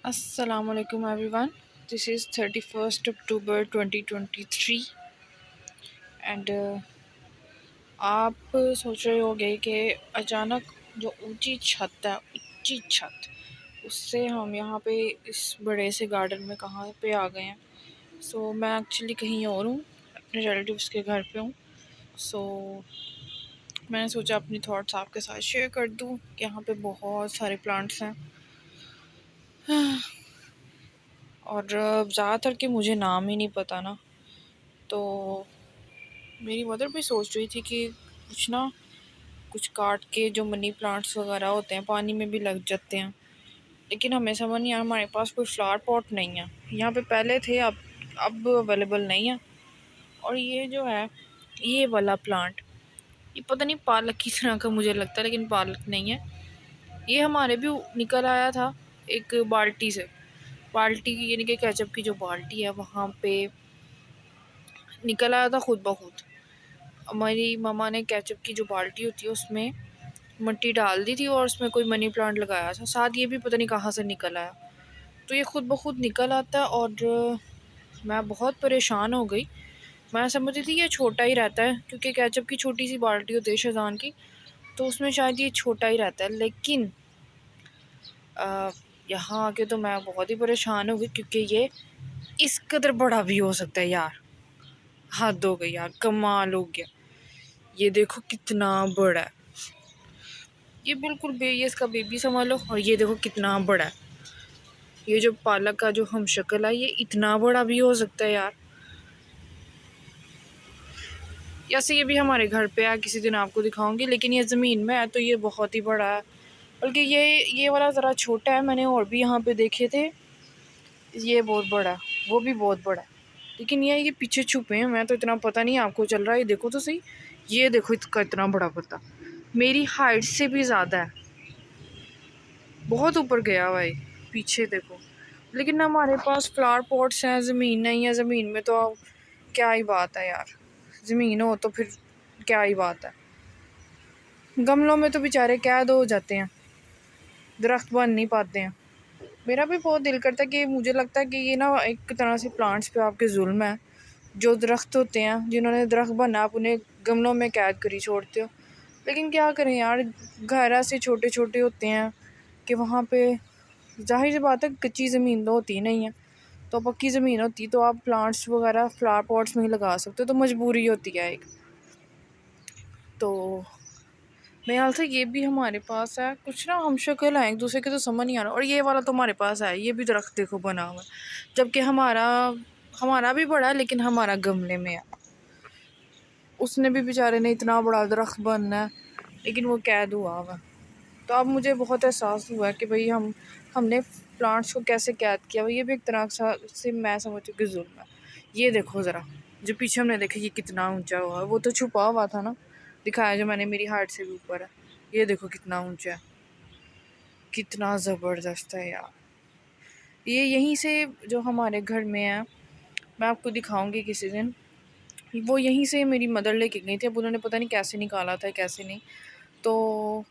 Assalamualaikum everyone. This is 31st October 2023 and आप सोच रहे होंगे कि अचानक जो ऊंची छत उससे हम यहाँ पे इस बड़े से गार्डन में कहाँ पे आ गए हैं। मैं एक्चुअली कहीं और हूँ, अपने रिलेटिव्स के घर पे हूँ। मैंने सोचा अपनी थॉट्स आपके साथ शेयर कर दूँ। यहाँ पे बहुत सारे प्लांट्स हैं और ज़्यादातर के मुझे नाम ही नहीं पता ना। तो मेरी मदर भी सोच रही थी कि कुछ काट के जो मनी प्लांट्स वगैरह होते हैं पानी में भी लग जाते हैं, लेकिन हमें समझ नहीं आया। हमारे पास कोई फ्लावर पॉट नहीं है। यहाँ पे पहले थे, अब अवेलेबल नहीं है। और ये जो है ये वाला प्लांट, ये पता नहीं पालक की तरह का मुझे लगता है, लेकिन पालक नहीं है। ये हमारे भी निकल आया था एक बाल्टी से। बाल्टी यानी कि केचप की जो बाल्टी है वहाँ पे निकल आया था खुद ब खुद। हमारी मम्मा ने केचप की जो बाल्टी होती है उसमें मिट्टी डाल दी थी और उसमें कोई मनी प्लांट लगाया था साथ। ये भी पता नहीं कहाँ से निकल आया। तो ये खुद ब खुद निकल आता है और मैं बहुत परेशान हो गई। मैं समझती थी ये छोटा ही रहता है, क्योंकि केचप की छोटी सी बाल्टी होती है शेज़वान की, तो उसमें शायद ये छोटा ही रहता है। लेकिन यहाँ आके तो मैं बहुत ही परेशान हो गई, क्योंकि ये इस कदर बड़ा भी हो सकता है यार। हद हो गई यार, कमाल हो गया। ये देखो कितना बड़ा है, ये बिल्कुल ये इसका बेबी समझ लो। और ये देखो कितना बड़ा है। ये जो पालक का जो हम शक्ल है ये इतना बड़ा भी हो सकता है यार। ऐसे ये भी हमारे घर पे है, किसी दिन आपको दिखाऊंगी। लेकिन ये ज़मीन में है तो ये बहुत ही बड़ा है। बल्कि ये वाला ज़रा छोटा है, मैंने और भी यहाँ पे देखे थे। ये बहुत बड़ा है, वो भी बहुत बड़ा है। लेकिन ये पीछे छुपे हैं, मैं तो इतना पता नहीं आपको चल रहा है। ये देखो तो सही, ये देखो इसका इतना बड़ा पत्ता मेरी हाइट से भी ज़्यादा है, बहुत ऊपर गया हुआ है। पीछे देखो। लेकिन हमारे पास फ्लावर पॉट्स हैं, ज़मीन नहीं है। ज़मीन में तो क्या ही बात है यार, ज़मीन हो तो फिर क्या ही बात है। गमलों में तो बेचारे कैद हो जाते हैं, दरख्त बन नहीं पाते हैं। मेरा भी बहुत दिल करता है कि मुझे लगता है कि ये ना एक तरह से प्लांट्स पे आपके जुल्म है। जो दरख्त होते हैं, जिन्होंने दरख्त बना, आप उन्हें गमलों में कैद करी छोड़ते हो। लेकिन क्या करें यार, घर ऐसे छोटे छोटे होते हैं कि वहाँ पे जाहिर सी बात है कच्ची ज़मीन तो होती नहीं है। तो पक्की ज़मीन होती तो आप प्लांट्स वगैरह फ्लावर पॉट्स में ही लगा सकते हो। तो मजबूरी होती है एक। तो मेरे ख्याल से ये भी हमारे पास है। कुछ ना हम शक्ल हैं एक दूसरे के, तो समझ नहीं आ रहा। और ये वाला तो हमारे पास है, ये भी दरख्त देखो बना हुआ है, जबकि हमारा भी बड़ा है, लेकिन हमारा गमले में है। उसने भी बेचारे ने इतना बड़ा दरख्त बनना है, लेकिन वो कैद हुआ हुआ। तो अब मुझे बहुत एहसास हुआ कि भाई हमने प्लांट्स को कैसे कैद किया हुआ। ये भी एक तरह से मैं समझती हूँ कि जुल्म है। ये देखो ज़रा, जो पीछे हमने देखा ये कितना ऊंचा हुआ है। वो तो छुपा हुआ था ना, दिखाया जो मैंने, मेरी हाइट से भी ऊपर है। ये देखो कितना ऊंचा है, कितना ज़बरदस्त है यार। ये यहीं से जो हमारे घर में है, मैं आपको दिखाऊंगी किसी दिन। वो यहीं से मेरी मदर लेके गई थी। अब उन्होंने पता नहीं कैसे निकाला था, कैसे नहीं। तो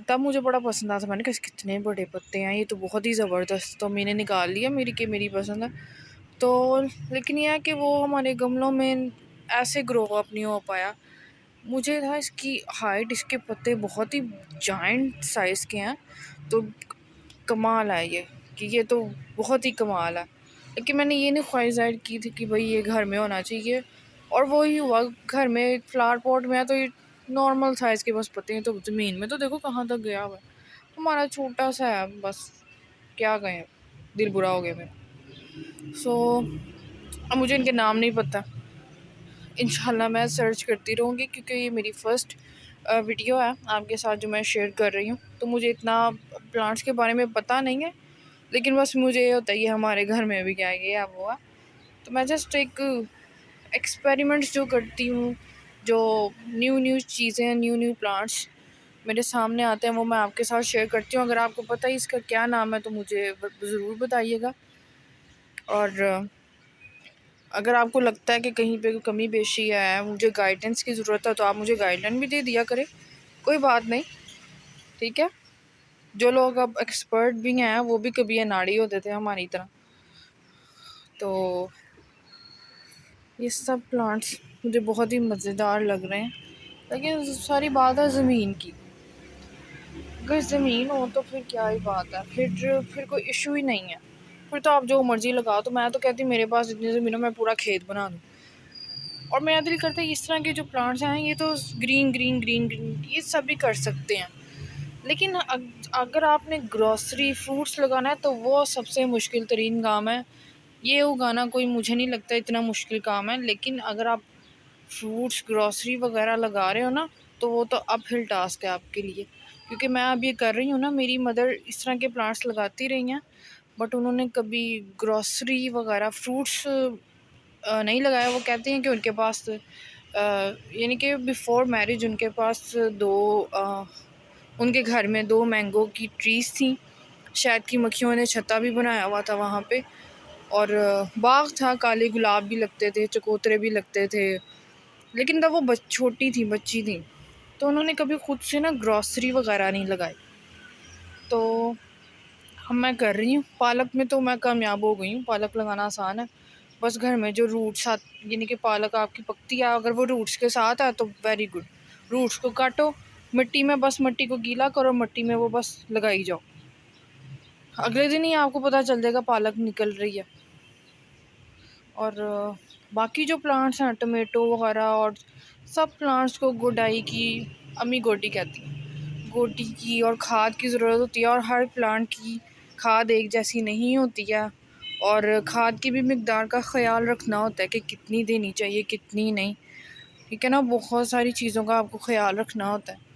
तब मुझे बड़ा पसंद आता। मैंने कहा कितने बड़े पत्ते हैं, ये तो बहुत ही ज़बरदस्त। तो मैंने निकाल लिया, मेरी पसंद है। तो लेकिन यह है कि वो हमारे गमलों में ऐसे ग्रो अप नहीं हो पाया। मुझे था इसकी हाइट, इसके पत्ते बहुत ही जाइंट साइज़ के हैं। तो कमाल है ये, कि ये तो बहुत ही कमाल है। लेकिन मैंने ये नहीं ख्वाहिश ज़ाहिर की थी कि भाई ये घर में होना चाहिए, और वो ही हुआ। घर में एक फ्लावर पॉट में है तो ये नॉर्मल साइज़ के बस पत्ते हैं। तो ज़मीन में तो देखो कहाँ तक गया हुआ है। हमारा छोटा सा है बस, क्या कहें, दिल बुरा हो गया मेरा। अब मुझे इनके नाम नहीं पता। इंशाल्लाह मैं सर्च करती रहूँगी, क्योंकि ये मेरी फ़र्स्ट वीडियो है आपके साथ जो मैं शेयर कर रही हूँ। तो मुझे इतना प्लांट्स के बारे में पता नहीं है, लेकिन बस मुझे ये होता है ये हमारे घर में भी क्या है वो है। तो मैं जस्ट एक एक्सपेरिमेंट्स जो करती हूँ, जो न्यू चीज़ें, न्यू प्लांट्स मेरे सामने आते हैं, वो मैं आपके साथ शेयर करती हूँ। अगर आपको पता है इसका क्या नाम है तो मुझे ज़रूर बताइएगा। और अगर आपको लगता है कि कहीं पे कोई कमी पेशी है, मुझे गाइडेंस की ज़रूरत है, तो आप मुझे गाइडेंस भी दे दिया करें, कोई बात नहीं, ठीक है। जो लोग अब एक्सपर्ट भी हैं वो भी कभी अनाड़ी होते थे हमारी तरह। तो ये सब प्लांट्स मुझे बहुत ही मज़ेदार लग रहे हैं। लेकिन सारी बात है ज़मीन की। अगर ज़मीन हो तो फिर क्या ही बात है, फिर कोई इशू ही नहीं है। फिर तो आप जो मर्ज़ी लगाओ। तो मैं तो कहती मेरे पास इतनी ज़मीन है मैं पूरा खेत बना दूँ। और मेरा दिल करता है इस तरह के जो प्लांट्स हैं ये तो ग्रीन ग्रीन ग्रीन ग्रीन ये सब भी कर सकते हैं। लेकिन अगर आपने ग्रोसरी फ्रूट्स लगाना है तो वो सबसे मुश्किल तरीन काम है। ये उगाना कोई मुझे नहीं लगता इतना मुश्किल काम है। लेकिन अगर आप फ्रूट्स ग्रोसरी वगैरह लगा रहे हो ना तो वो तो अप हिल टास्क है आपके लिए। क्योंकि मैं अब ये कर रही हूँ ना, मेरी मदर इस तरह के प्लांट्स लगाती रही हैं बट उन्होंने कभी ग्रोसरी वगैरह फ्रूट्स नहीं लगाया। वो कहती हैं कि उनके पास यानी कि बिफ़ोर मैरिज उनके पास उनके घर में 2 मैंगो की ट्रीज़ थी। शहद की मक्खियों ने छत्ता भी बनाया हुआ था वहाँ पे। और बाग था, काले गुलाब भी लगते थे, चकोतरे भी लगते थे। लेकिन तब वो छोटी थी, बच्ची थी, तो उन्होंने कभी खुद से ना ग्रॉसरी वगैरह नहीं लगाई। तो अब मैं कर रही हूँ। पालक में तो मैं कामयाब हो गई हूँ। पालक लगाना आसान है। बस घर में जो रूट्स यानी कि पालक आपकी पकती है, अगर वो रूट्स के साथ है तो वेरी गुड। रूट्स को काटो, मिट्टी में बस मट्टी को गीला करो, मिट्टी में वो बस लगाई जाओ। अगले दिन ही आपको पता चल जाएगा पालक निकल रही है। और बाकी जो प्लांट्स हैं टमेटो वगैरह और सब प्लांट्स को गोडाई की, अम्मी गोडी कहती है, गोडी की और खाद की ज़रूरत होती है। और हर प्लांट की खाद एक जैसी नहीं होती है। और खाद की भी मिकदार का ख्याल रखना होता है कि कितनी देनी चाहिए कितनी नहीं। ठीक है ना, बहुत सारी चीज़ों का आपको ख्याल रखना होता है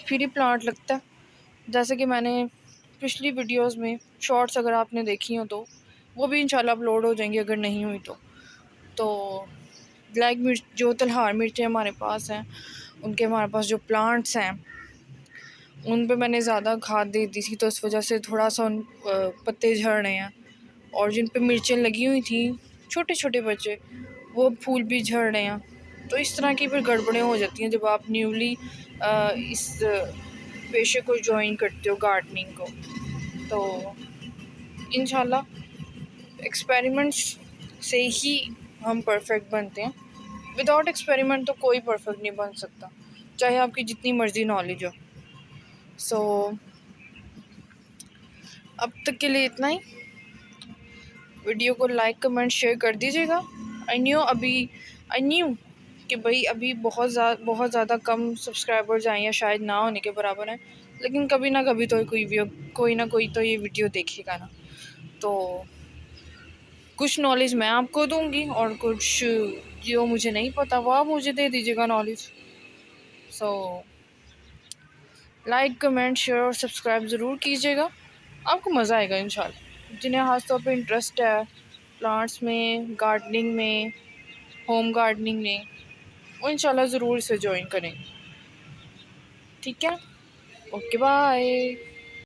फिर ही प्लांट लगता है। जैसे कि मैंने पिछली वीडियोस में शॉर्ट्स अगर आपने देखी हो तो वो भी इंशाल्लाह अपलोड हो जाएंगी अगर नहीं हुई तो ब्लैक मिर्च जो तलहार मिर्चें हमारे पास हैं उनके हमारे पास जो प्लांट्स हैं उन पे मैंने ज़्यादा खाद दे दी थी तो इस वजह से थोड़ा सा उन पत्ते झड़ रहे हैं। और जिन पे मिर्चें लगी हुई थी छोटे छोटे बच्चे वो फूल भी झड़ रहे हैं। तो इस तरह की फिर गड़बड़ें हो जाती हैं जब आप न्यूली इस पेशे को ज्वाइन करते हो गार्डनिंग को। तो इंशाल्लाह एक्सपेरिमेंट्स से ही हम परफेक्ट बनते हैं। विदाउट एक्सपेरिमेंट तो कोई परफेक्ट नहीं बन सकता, चाहे आपकी जितनी मर्जी नॉलेज हो। सो अब तक के लिए इतना ही। वीडियो को लाइक कमेंट शेयर कर दीजिएगा। आई न्यू कि भाई अभी बहुत ज़्यादा कम सब्सक्राइबर्स आए हैं, शायद ना होने के बराबर हैं। लेकिन कभी ना कभी तो कोई ना कोई तो ये वीडियो देखेगा ना। तो कुछ नॉलेज मैं आपको दूंगी और कुछ जो मुझे नहीं पता वो आप मुझे दे दीजिएगा knowledge. So like comment share और सब्सक्राइब ज़रूर कीजिएगा, आपको मज़ा आएगा इंशाल्लाह। जिन्हें ख़ास तौर पे इंटरेस्ट है प्लांट्स में, गार्डनिंग में, होम गार्डनिंग में, वो इंशाल्लाह ज़रूर इसे ज्वाइन करें। ठीक है, ओके बाय।